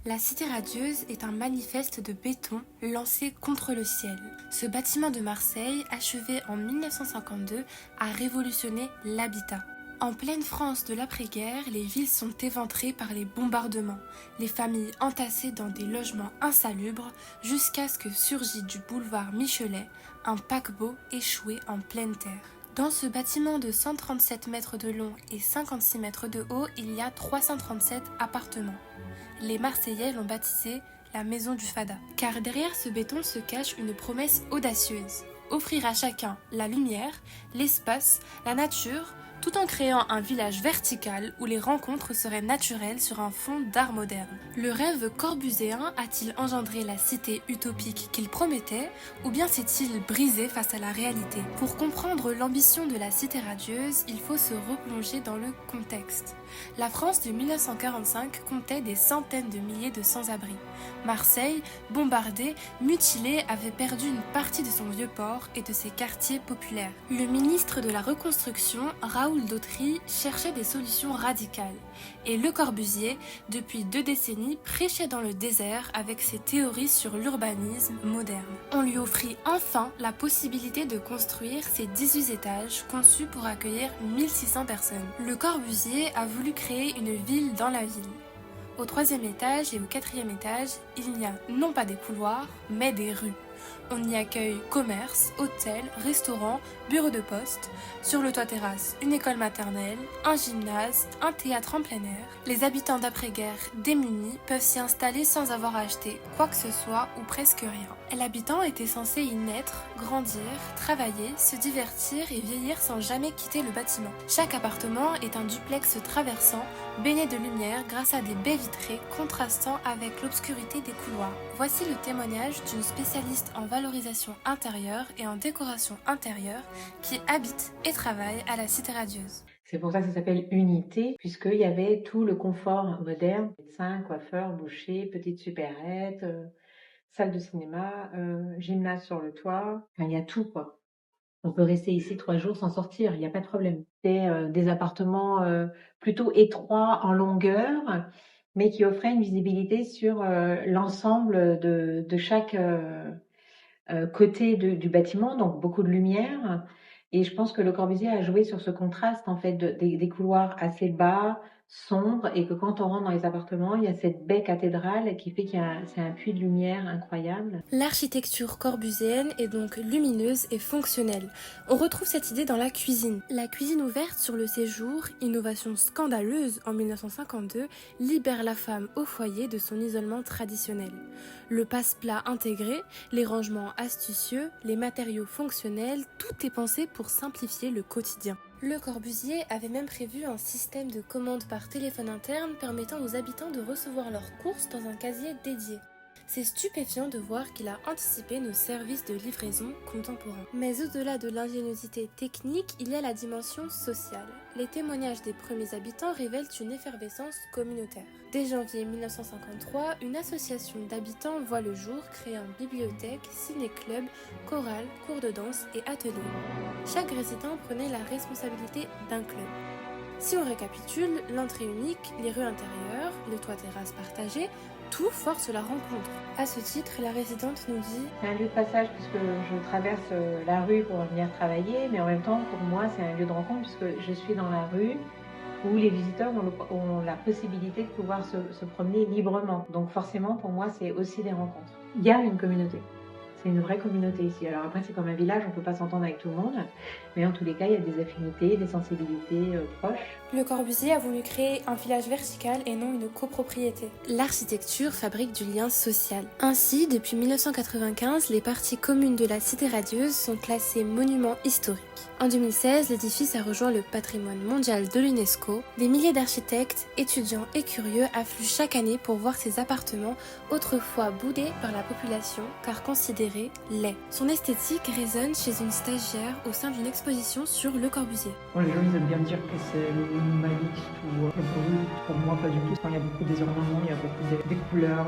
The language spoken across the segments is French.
La Cité radieuse est un manifeste de béton lancé contre le ciel. Ce bâtiment de Marseille, achevé en 1952, a révolutionné l'habitat. En pleine France de l'après-guerre, les villes sont éventrées par les bombardements, les familles entassées dans des logements insalubres, jusqu'à ce que surgit du boulevard Michelet un paquebot échoué en pleine terre. Dans ce bâtiment de 137 mètres de long et 56 mètres de haut, il y a 337 appartements. Les Marseillais l'ont baptisé la maison du Fada. Car derrière ce béton se cache une promesse audacieuse. Offrir à chacun la lumière, l'espace, la nature, tout en créant un village vertical où les rencontres seraient naturelles sur un fond d'art moderne. Le rêve corbuséen a-t-il engendré la cité utopique qu'il promettait, ou bien s'est-il brisé face à la réalité? Pour comprendre l'ambition de la cité radieuse, il faut se replonger dans le contexte. La France de 1945 comptait des centaines de milliers de sans-abri. Marseille, bombardée, mutilée, avait perdu une partie de son vieux port et de ses quartiers populaires. Le ministre de la Reconstruction, Raoul Dautry, cherchait des solutions radicales. Et Le Corbusier, depuis 2 décennies, prêchait dans le désert avec ses théories sur l'urbanisme moderne. On lui offrit enfin la possibilité de construire ses 18 étages conçus pour accueillir 1600 personnes. Le Corbusier a voulu créer une ville dans la ville. Au 3e étage et au 4e étage, il n'y a non pas des couloirs, mais des rues. On y accueille commerces, hôtels, restaurants, bureaux de poste. Sur le toit-terrasse, une école maternelle, un gymnase, un théâtre en plein air. Les habitants d'après-guerre démunis peuvent s'y installer sans avoir à acheter quoi que ce soit ou presque rien. L'habitant était censé y naître, grandir, travailler, se divertir et vieillir sans jamais quitter le bâtiment. Chaque appartement est un duplex traversant, baigné de lumière grâce à des baies vitrées contrastant avec l'obscurité des couloirs. Voici le témoignage d'une spécialiste en valorisation intérieure et en décoration intérieure qui habite et travaille à la Cité radieuse. C'est pour ça que ça s'appelle unité, puisqu'il y avait tout le confort moderne, médecin, coiffeur, boucher, petite supérette, salle de cinéma, gymnase sur le toit. Enfin, il y a tout, quoi. On peut rester ici 3 jours sans sortir, il n'y a pas de problème. C'est des appartements plutôt étroits en longueur, mais qui offraient une visibilité sur l'ensemble de chaque côté du bâtiment, donc beaucoup de lumière. Et je pense que Le Corbusier a joué sur ce contraste en fait des couloirs assez bas, sombres, et que quand on rentre dans les appartements, il y a cette baie cathédrale qui fait c'est un puits de lumière incroyable. L'architecture corbusienne est donc lumineuse et fonctionnelle. On retrouve cette idée dans la cuisine. La cuisine ouverte sur le séjour, innovation scandaleuse en 1952, libère la femme au foyer de son isolement traditionnel. Le passe-plat intégré, les rangements astucieux, les matériaux fonctionnels, tout est pensé pour simplifier le quotidien. Le Corbusier avait même prévu un système de commande par téléphone interne permettant aux habitants de recevoir leurs courses dans un casier dédié. C'est stupéfiant de voir qu'il a anticipé nos services de livraison contemporains. Mais au-delà de l'ingéniosité technique, il y a la dimension sociale. Les témoignages des premiers habitants révèlent une effervescence communautaire. Dès janvier 1953, une association d'habitants voit le jour, créant bibliothèque, ciné-club, chorale, cours de danse et ateliers. Chaque résident prenait la responsabilité d'un club. Si on récapitule, l'entrée unique, les rues intérieures, le toit-terrasse partagé, tout force la rencontre. À ce titre, la résidente nous dit C'est un lieu de passage puisque je traverse la rue pour venir travailler, mais en même temps, pour moi, c'est un lieu de rencontre puisque je suis dans la rue où les visiteurs ont la possibilité de pouvoir se promener librement. Donc forcément, pour moi, c'est aussi des rencontres. Il y a une communauté. C'est une vraie communauté ici. Alors après, c'est comme un village, on ne peut pas s'entendre avec tout le monde, mais en tous les cas, il y a des affinités, des sensibilités proches. Le Corbusier a voulu créer un village vertical et non une copropriété. L'architecture fabrique du lien social. Ainsi, depuis 1995, les parties communes de la Cité radieuse sont classées monuments historiques. En 2016, l'édifice a rejoint le patrimoine mondial de l'UNESCO. Des milliers d'architectes, étudiants et curieux affluent chaque année pour voir ces appartements autrefois boudés par la population car considérés inspiré laid. Son esthétique résonne chez une stagiaire au sein d'une exposition sur Le Corbusier. Bon, les gens ils aiment bien dire que c'est minimaliste ou brut. Pour moi, pas du tout. Enfin, il y a beaucoup des ornements, il y a beaucoup des couleurs,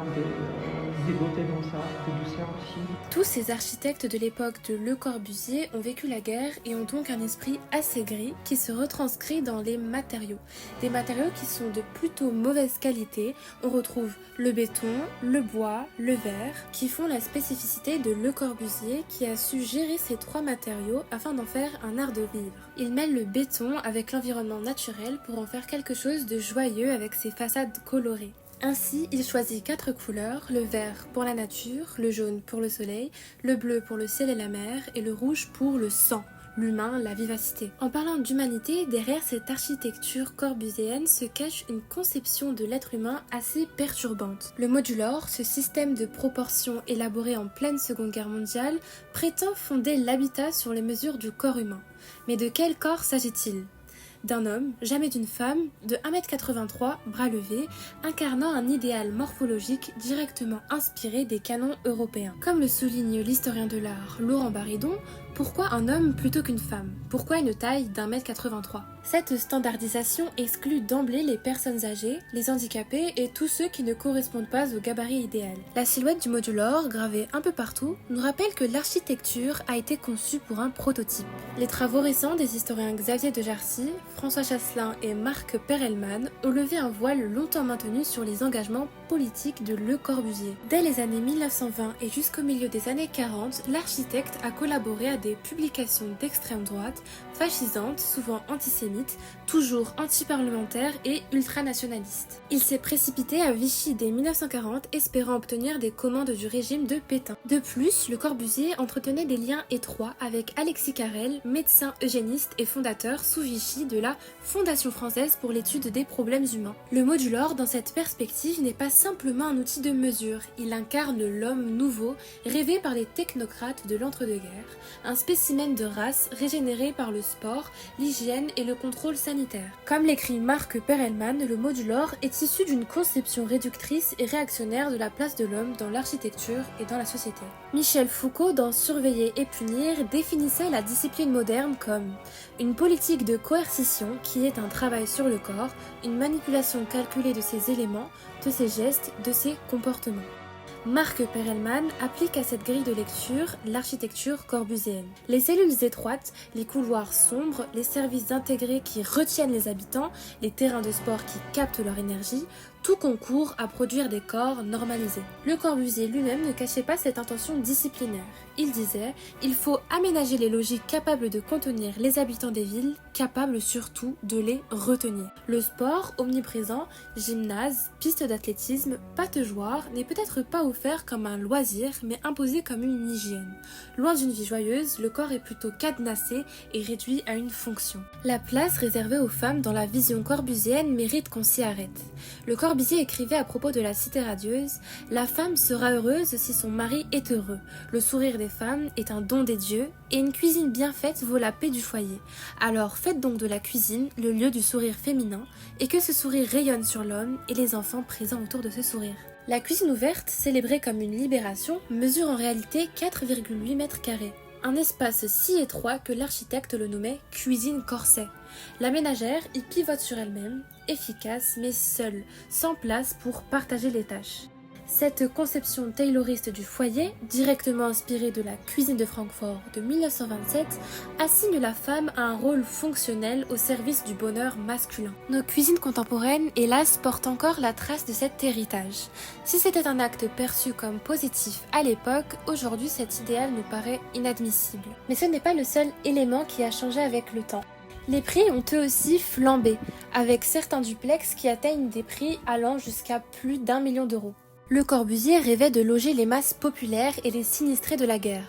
des beautés dans ça, des douceurs aussi. Tous ces architectes de l'époque de Le Corbusier ont vécu la guerre et ont donc un esprit assez gris qui se retranscrit dans les matériaux. Des matériaux qui sont de plutôt mauvaise qualité. On retrouve le béton, le bois, le verre, qui font la spécificité de Le Corbusier qui a su gérer ces trois matériaux afin d'en faire un art de vivre. Il mêle le béton avec l'environnement naturel pour en faire quelque chose de joyeux avec ses façades colorées. Ainsi, il choisit 4 couleurs, le vert pour la nature, le jaune pour le soleil, le bleu pour le ciel et la mer et le rouge pour le sang, l'humain, la vivacité. En parlant d'humanité, derrière cette architecture corbusienne se cache une conception de l'être humain assez perturbante. Le modulor, ce système de proportions élaboré en pleine Seconde Guerre mondiale, prétend fonder l'habitat sur les mesures du corps humain. Mais de quel corps s'agit-il ? D'un homme, jamais d'une femme, de 1m83, bras levés, incarnant un idéal morphologique directement inspiré des canons européens. Comme le souligne l'historien de l'art Laurent Baridon, pourquoi un homme plutôt qu'une femme ? Pourquoi une taille d'1m83 ? Cette standardisation exclut d'emblée les personnes âgées, les handicapés et tous ceux qui ne correspondent pas au gabarit idéal. La silhouette du modulor, gravée un peu partout, nous rappelle que l'architecture a été conçue pour un prototype. Les travaux récents des historiens Xavier de Jarcy, François Chasselin et Marc Perelman ont levé un voile longtemps maintenu sur les engagements politiques de Le Corbusier. Dès les années 1920 et jusqu'au milieu des années 40, l'architecte a collaboré à des publications d'extrême droite, fascisantes, souvent antisémites, toujours antiparlementaires et ultranationalistes. Il s'est précipité à Vichy dès 1940, espérant obtenir des commandes du régime de Pétain. De plus, Le Corbusier entretenait des liens étroits avec Alexis Carrel, médecin eugéniste et fondateur sous Vichy de la Fondation française pour l'étude des problèmes humains. Le modulor, dans cette perspective, n'est pas simplement un outil de mesure, il incarne l'homme nouveau, rêvé par les technocrates de l'entre-deux-guerres, un spécimen de race régénéré par le sport, l'hygiène et le contrôle sanitaire. Comme l'écrit Marc Perelman, le modulor est issu d'une conception réductrice et réactionnaire de la place de l'homme dans l'architecture et dans la société. Michel Foucault, dans Surveiller et punir, définissait la discipline moderne comme une politique de coercition qui est un travail sur le corps, une manipulation calculée de ses éléments, de ses gestes, de ses comportements. Marc Perelman applique à cette grille de lecture l'architecture corbusienne. Les cellules étroites, les couloirs sombres, les services intégrés qui retiennent les habitants, les terrains de sport qui captent leur énergie, tout concourt à produire des corps normalisés. Le Corbusier lui-même ne cachait pas cette intention disciplinaire. Il disait « Il faut aménager les logiques capables de contenir les habitants des villes, capables surtout de les retenir. » Le sport, omniprésent, gymnase, piste d'athlétisme, pataugeoire, n'est peut-être pas offert comme un loisir, mais imposé comme une hygiène. Loin d'une vie joyeuse, le corps est plutôt cadenassé et réduit à une fonction. La place réservée aux femmes dans la vision corbusienne mérite qu'on s'y arrête. Le Corbusier écrivait à propos de la cité radieuse « La femme sera heureuse si son mari est heureux. Le sourire des femmes est un don des dieux et une cuisine bien faite vaut la paix du foyer. Alors faites donc de la cuisine le lieu du sourire féminin et que ce sourire rayonne sur l'homme et les enfants présents autour de ce sourire. » La cuisine ouverte, célébrée comme une libération, mesure en réalité 4,8 mètres carrés. Un espace si étroit que l'architecte le nommait « cuisine corset ». La ménagère y pivote sur elle-même, efficace mais seule, sans place pour partager les tâches. Cette conception tayloriste du foyer, directement inspirée de la cuisine de Francfort de 1927, assigne la femme à un rôle fonctionnel au service du bonheur masculin. Nos cuisines contemporaines, hélas, portent encore la trace de cet héritage. Si c'était un acte perçu comme positif à l'époque, aujourd'hui cet idéal nous paraît inadmissible. Mais ce n'est pas le seul élément qui a changé avec le temps. Les prix ont eux aussi flambé, avec certains duplex qui atteignent des prix allant jusqu'à plus d'1 million d'euros. Le Corbusier rêvait de loger les masses populaires et les sinistrés de la guerre.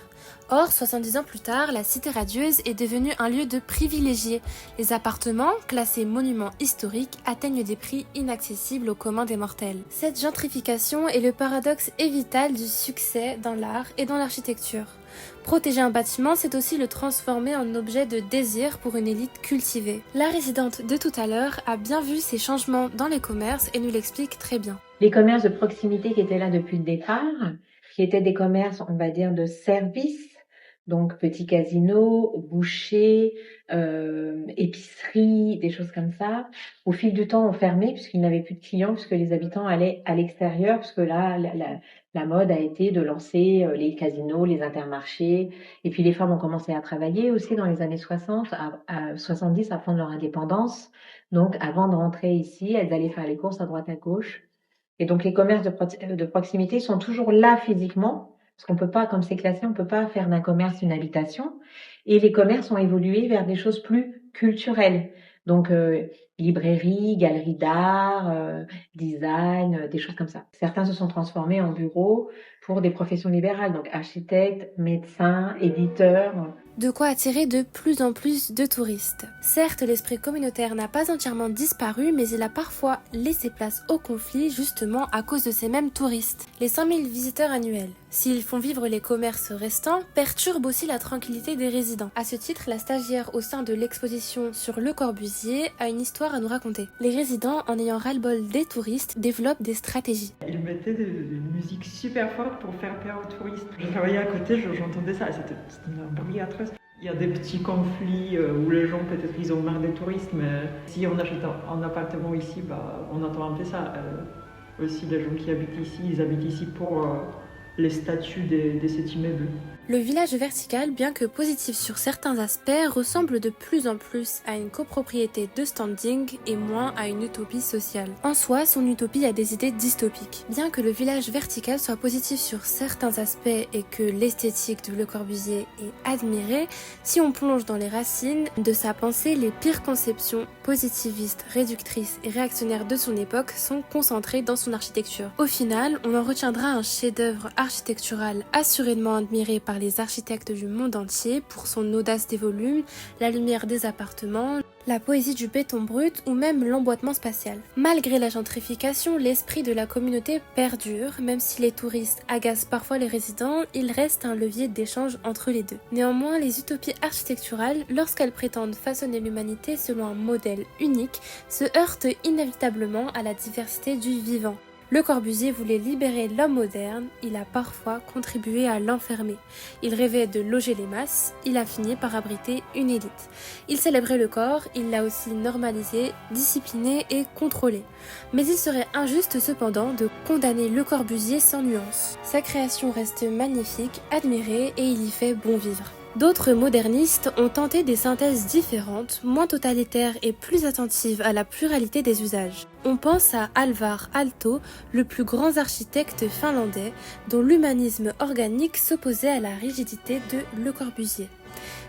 Or, 70 ans plus tard, la cité radieuse est devenue un lieu de privilégiés. Les appartements, classés monuments historiques, atteignent des prix inaccessibles aux communs des mortels. Cette gentrification est le paradoxe évital du succès dans l'art et dans l'architecture. Protéger un bâtiment, c'est aussi le transformer en objet de désir pour une élite cultivée. La résidente de tout à l'heure a bien vu ces changements dans les commerces et nous l'explique très bien. Les commerces de proximité qui étaient là depuis le départ, qui étaient des commerces, on va dire, de service, donc petits casinos, bouchers, épiceries, des choses comme ça, au fil du temps ont fermé puisqu'ils n'avaient plus de clients, puisque les habitants allaient à l'extérieur, puisque là, la mode a été de lancer les casinos, les intermarchés, et puis les femmes ont commencé à travailler aussi dans les années 60, à 70, à prendre leur indépendance. Donc avant de rentrer ici, elles allaient faire les courses à droite à gauche. Et donc les commerces de proximité sont toujours là physiquement, parce qu'on peut pas, comme c'est classé, on peut pas faire d'un commerce une habitation. Et les commerces ont évolué vers des choses plus culturelles. Donc librairie, galerie d'art, design, des choses comme ça. Certains se sont transformés en bureaux pour des professions libérales, donc architectes, médecins, éditeurs. De quoi attirer de plus en plus de touristes. Certes, l'esprit communautaire n'a pas entièrement disparu, mais il a parfois laissé place au conflit justement à cause de ces mêmes touristes. Les 100 000 visiteurs annuels, s'ils font vivre les commerces restants, perturbent aussi la tranquillité des résidents. À ce titre, la stagiaire au sein de l'exposition sur Le Corbusier a une histoire à nous raconter. Les résidents, en ayant ras-le-bol des touristes, développent des stratégies. Ils mettaient une musique super forte pour faire peur aux touristes. Je travaillais à côté, j'entendais ça, c'était un bruit atroce. Il y a des petits conflits où les gens, peut-être, ils ont marre des touristes, mais si on achète un appartement ici, on entend un peu ça. Aussi, les gens qui habitent ici, ils habitent ici pour les statuts de cet immeuble. Le village vertical, bien que positif sur certains aspects, ressemble de plus en plus à une copropriété de standing et moins à une utopie sociale. En soi, son utopie a des idées dystopiques. Bien que le village vertical soit positif sur certains aspects et que l'esthétique de Le Corbusier est admirée, si on plonge dans les racines de sa pensée, les pires conceptions positivistes, réductrices et réactionnaires de son époque sont concentrées dans son architecture. Au final, on en retiendra un chef-d'œuvre architectural assurément admiré par les architectes du monde entier pour son audace des volumes, la lumière des appartements, la poésie du béton brut ou même l'emboîtement spatial. Malgré la gentrification, l'esprit de la communauté perdure, même si les touristes agacent parfois les résidents, il reste un levier d'échange entre les deux. Néanmoins, les utopies architecturales, lorsqu'elles prétendent façonner l'humanité selon un modèle unique, se heurtent inévitablement à la diversité du vivant. Le Corbusier voulait libérer l'homme moderne, il a parfois contribué à l'enfermer. Il rêvait de loger les masses, il a fini par abriter une élite. Il célébrait le corps, il l'a aussi normalisé, discipliné et contrôlé. Mais il serait injuste cependant de condamner Le Corbusier sans nuance. Sa création reste magnifique, admirée et il y fait bon vivre. D'autres modernistes ont tenté des synthèses différentes, moins totalitaires et plus attentives à la pluralité des usages. On pense à Alvar Aalto, le plus grand architecte finlandais, dont l'humanisme organique s'opposait à la rigidité de Le Corbusier.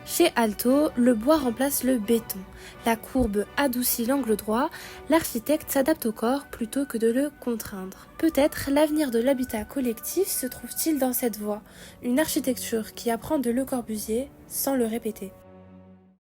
Chez Aalto, le bois remplace le béton. La courbe adoucit l'angle droit, l'architecte s'adapte au corps plutôt que de le contraindre. Peut-être l'avenir de l'habitat collectif se trouve-t-il dans cette voie, une architecture qui apprend de Le Corbusier sans le répéter.